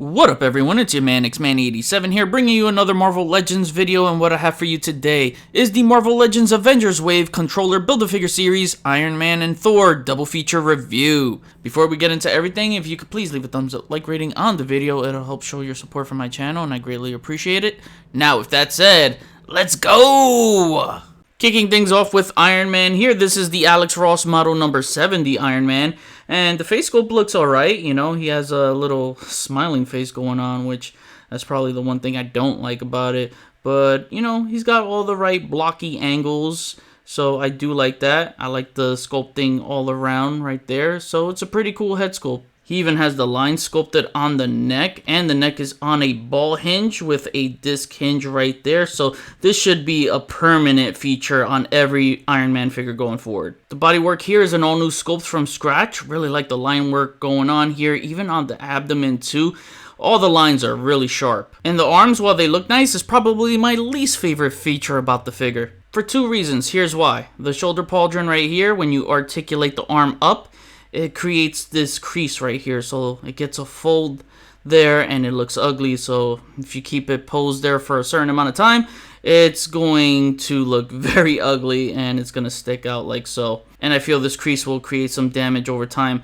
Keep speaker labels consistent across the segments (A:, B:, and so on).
A: What up everyone, it's your man Xman87 here, bringing you another Marvel Legends video, and what I have for you today is the Marvel Legends Avengers Wave Controller Build-A-Figure Series Iron Man and Thor double feature review. Before we get into everything, if you could please leave a thumbs up, like rating on the video, it'll help show your support for my channel and I greatly appreciate it. Now with that said, let's go! Kicking things off with Iron Man here, this is the Alex Ross model number 70 Iron Man, and the face sculpt looks alright, you know, he has a little smiling face going on, which that's probably the one thing I don't like about it, but, you know, he's got all the right blocky angles, so I do like that. I like the sculpting all around right there, so it's a pretty cool head sculpt. He even has the line sculpted on the neck, and the neck is on a ball hinge with a disc hinge right there. So this should be a permanent feature on every Iron Man figure going forward. The bodywork here is an all new sculpt from scratch. Really like the line work going on here, even on the abdomen too. All the lines are really sharp. And the arms, while they look nice, is probably my least favorite feature about the figure. For two reasons, here's why. The shoulder pauldron right here, when you articulate the arm up, it creates this crease right here, so it gets a fold there and it looks ugly. So if you keep it posed there for a certain amount of time, it's going to look very ugly and it's going to stick out like so. And I feel this crease will create some damage over time.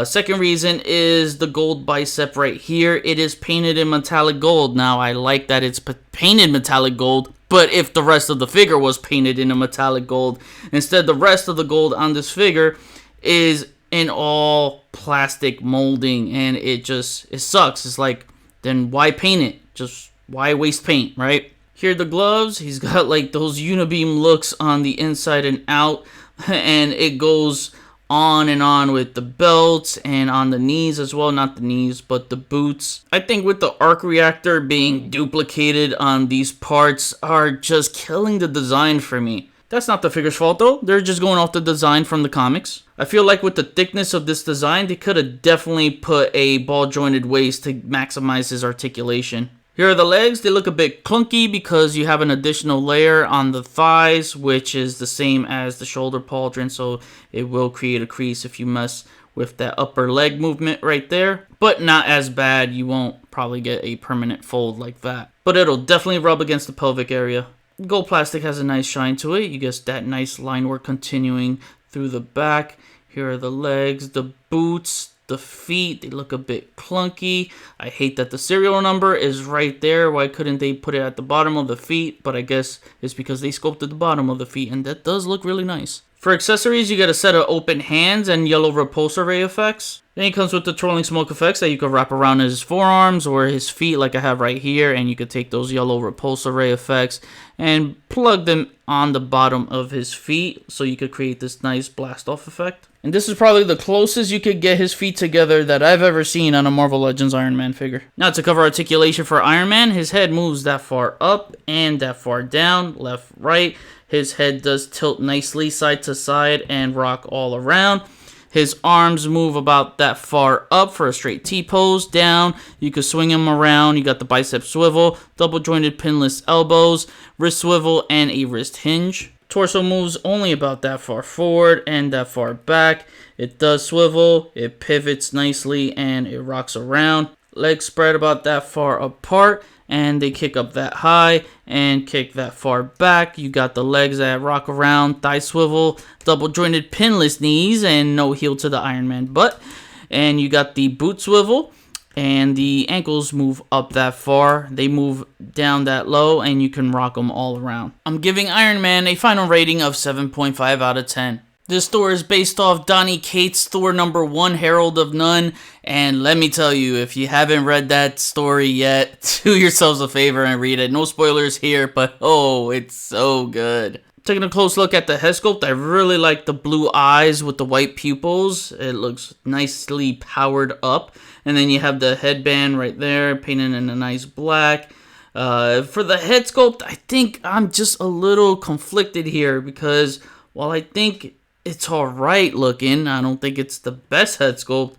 A: Second reason is the gold bicep right here. It is painted in metallic gold. Now I like that it's painted metallic gold, but if the rest of the figure was painted in a metallic gold, instead the rest of the gold on this figure is in all plastic molding, and it sucks. It's like, then why paint it? Just why waste paint, right? Here are the gloves. He's got like those unibeam looks on the inside and out, and it goes on and on with the belts and on the knees as well. Not the knees, but the boots. I think with the arc reactor being duplicated on these parts are just killing the design for me. That's not the figure's fault though, they're just going off the design from the comics. I feel like with the thickness of this design, they could have definitely put a ball jointed waist to maximize his articulation. Here are the legs. They look a bit clunky because you have an additional layer on the thighs, which is the same as the shoulder pauldron, so it will create a crease if you mess with that upper leg movement right there. But not as bad, you won't probably get a permanent fold like that. But it'll definitely rub against the pelvic area. Gold plastic has a nice shine to it. You get that nice line work continuing through the back. Here are the legs, the boots, the feet. They look a bit clunky. I hate that the serial number is right there. Why couldn't they put it at the bottom of the feet? But I guess it's because they sculpted the bottom of the feet, and that does look really nice. For accessories, you get a set of open hands and yellow repulsor ray effects. Then he comes with the twirling smoke effects that you could wrap around his forearms or his feet like I have right here. And you could take those yellow repulsor ray effects and plug them on the bottom of his feet so you could create this nice blast off effect. And this is probably the closest you could get his feet together that I've ever seen on a Marvel Legends Iron Man figure. Now to cover articulation for Iron Man, his head moves that far up and that far down, left, right. His head does tilt nicely side to side and rock all around. His arms move about that far up for a straight T-pose. Down, you can swing him around. You got the bicep swivel, double jointed pinless elbows, wrist swivel, and a wrist hinge. Torso moves only about that far forward and that far back. It does swivel, it pivots nicely, and it rocks around. Legs spread about that far apart, and they kick up that high and kick that far back. You got the legs that rock around, thigh swivel, double jointed pinless knees, and no heel to the Iron Man butt. And you got the boot swivel, and the ankles move up that far. They move down that low, and you can rock them all around. I'm giving Iron Man a final rating of 7.5 out of 10. This Thor is based off Donny Cates' Thor number 1, Herald of None, and let me tell you, if you haven't read that story yet, do yourselves a favor and read it. No spoilers here, but oh, it's so good. Taking a close look at the head sculpt, I really like the blue eyes with the white pupils. It looks nicely powered up, and then you have the headband right there, painted in a nice black. For the head sculpt, I think I'm just a little conflicted here because while I think it's alright looking, I don't think it's the best head sculpt.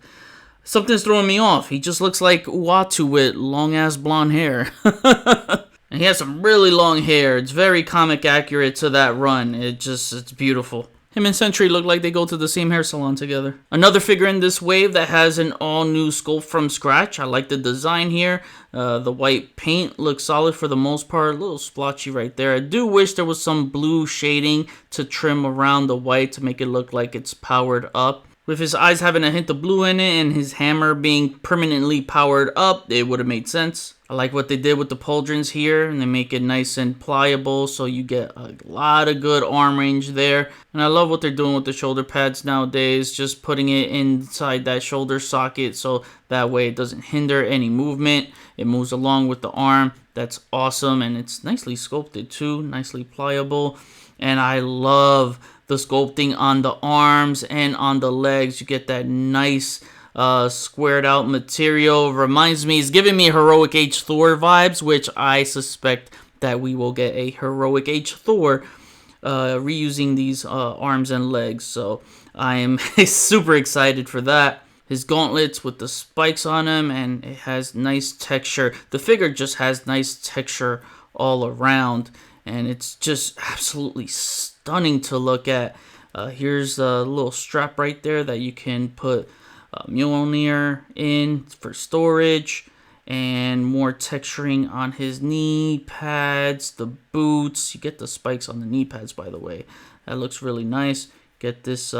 A: Something's throwing me off. He just looks like Uatu with long ass blonde hair. And he has some really long hair. It's very comic accurate to that run. It's beautiful. Him and Sentry look like they go to the same hair salon together. Another figure in this wave that has an all-new sculpt from scratch. I like the design here. The white paint looks solid for the most part. A little splotchy right there. I do wish there was some blue shading to trim around the white to make it look like it's powered up. With his eyes having a hint of blue in it and his hammer being permanently powered up, it would have made sense. I like what they did with the pauldrons here, and they make it nice and pliable, so you get a lot of good arm range there. And I love what they're doing with the shoulder pads nowadays, just putting it inside that shoulder socket so that way it doesn't hinder any movement. It moves along with the arm. That's awesome, and it's nicely sculpted too, nicely pliable. And I love the sculpting on the arms and on the legs. You get that nice squared out material. Reminds me, it's giving me Heroic Age Thor vibes, which I suspect that we will get a Heroic Age Thor reusing these arms and legs. So I am super excited for that. His gauntlets with the spikes on them, and it has nice texture. The figure just has nice texture all around, and it's just absolutely stunning to look at. Here's a little strap right there that you can put Mjolnir in for storage, and more texturing on his knee pads, the boots. You get the spikes on the knee pads, by the way. That looks really nice. Get this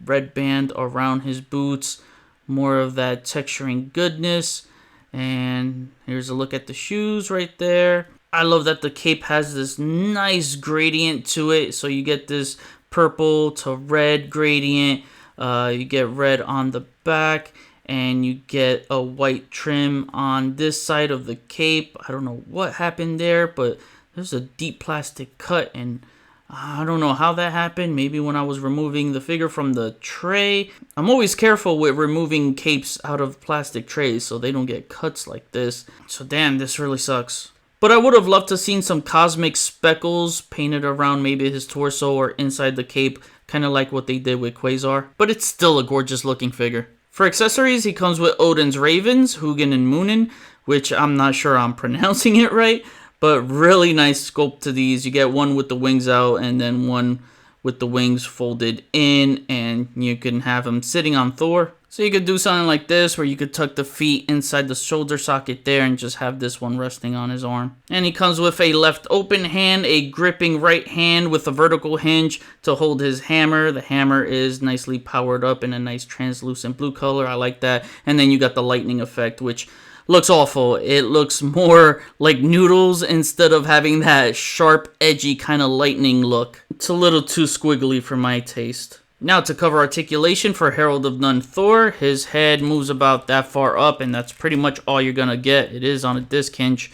A: red band around his boots. More of that texturing goodness. And here's a look at the shoes right there. I love that the cape has this nice gradient to it. So you get this purple to red gradient. You get red on the back. And you get a white trim on this side of the cape. I don't know what happened there, but there's a deep plastic cut. And I don't know how that happened. Maybe when I was removing the figure from the tray. I'm always careful with removing capes out of plastic trays so they don't get cuts like this. So damn, this really sucks. But I would have loved to seen some cosmic speckles painted around maybe his torso or inside the cape, kind of like what they did with Quasar. But it's still a gorgeous looking figure. For accessories, he comes with Odin's Ravens, Hugin and Munin, which I'm not sure I'm pronouncing it right. But really nice sculpt to these. You get one with the wings out and then one with the wings folded in. And you can have him sitting on Thor. So you could do something like this where you could tuck the feet inside the shoulder socket there and just have this one resting on his arm. And he comes with a left open hand, a gripping right hand with a vertical hinge to hold his hammer. The hammer is nicely powered up in a nice translucent blue color. I like that. And then you got the lightning effect, which looks awful. It looks more like noodles instead of having that sharp, edgy kind of lightning look. It's a little too squiggly for my taste. Now to cover articulation for Herald of None Thor, his head moves about that far up, and that's pretty much all you're going to get. It is on a disc hinge,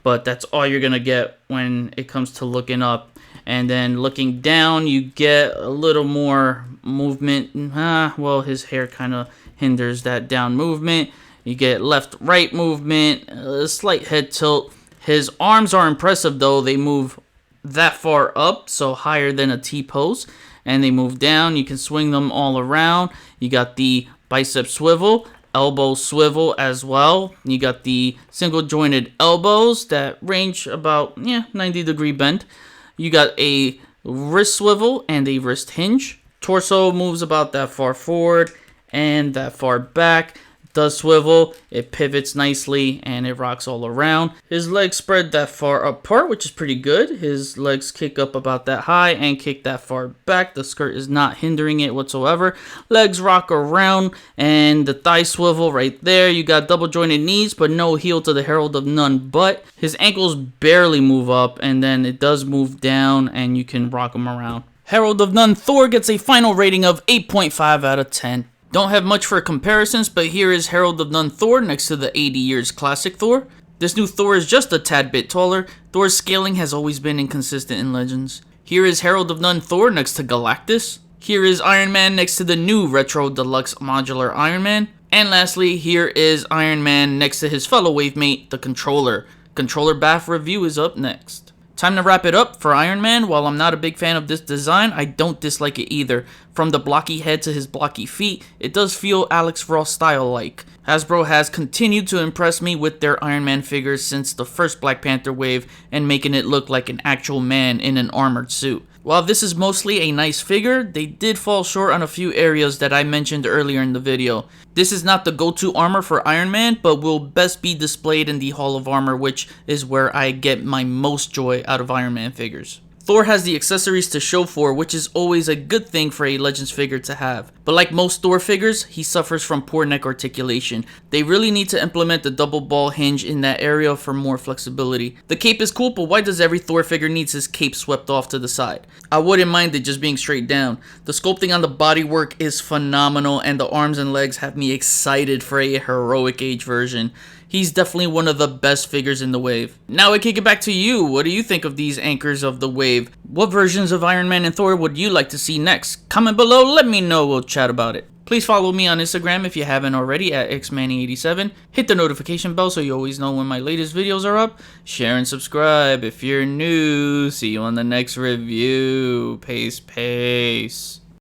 A: but that's all you're going to get when it comes to looking up. And then looking down, you get a little more movement. Well, his hair kind of hinders that down movement. You get left-right movement, a slight head tilt. His arms are impressive, though. They move that far up, so higher than a T-pose. And they move down. You can swing them all around. You got the bicep swivel, elbow swivel as well. You got the single-jointed elbows that range about 90-degree bend. You got a wrist swivel and a wrist hinge. Torso moves about that far forward and that far back. Does swivel, it pivots nicely, and it rocks all around. His legs spread that far apart, which is pretty good. His legs kick up about that high and kick that far back. The skirt is not hindering it whatsoever. Legs rock around, and the thigh swivel right there. You got double jointed knees, but no heel to the Herald of None butt. His ankles barely move up, and then it does move down, and you can rock them around. Herald of None Thor gets a final rating of 8.5 out of 10. Don't have much for comparisons, but here is Herald of None Thor next to the 80 years classic Thor. This new Thor is just a tad bit taller. Thor's scaling has always been inconsistent in Legends. Here is Herald of None Thor next to Galactus. Here is Iron Man next to the new Retro Deluxe Modular Iron Man. And lastly, here is Iron Man next to his fellow wave mate, the Controller. Controller Bath review is up next. Time to wrap it up for Iron Man. While I'm not a big fan of this design, I don't dislike it either. From the blocky head to his blocky feet, it does feel Alex Ross style-like. Hasbro has continued to impress me with their Iron Man figures since the first Black Panther wave and making it look like an actual man in an armored suit. While this is mostly a nice figure, they did fall short on a few areas that I mentioned earlier in the video. This is not the go-to armor for Iron Man, but will best be displayed in the Hall of Armor, which is where I get my most joy out of Iron Man figures. Thor has the accessories to show for, which is always a good thing for a Legends figure to have. But like most Thor figures, he suffers from poor neck articulation. They really need to implement the double ball hinge in that area for more flexibility. The cape is cool, but why does every Thor figure needs his cape swept off to the side? I wouldn't mind it just being straight down. The sculpting on the bodywork is phenomenal, and the arms and legs have me excited for a heroic age version. He's definitely one of the best figures in the wave. Now I kick it back to you. What do you think of these anchors of the wave? What versions of Iron Man and Thor would you like to see next? Comment below, let me know, we'll chat about it. Please follow me on Instagram if you haven't already at xmanny87. Hit the notification bell so you always know when my latest videos are up. Share and subscribe if you're new. See you on the next review. Peace.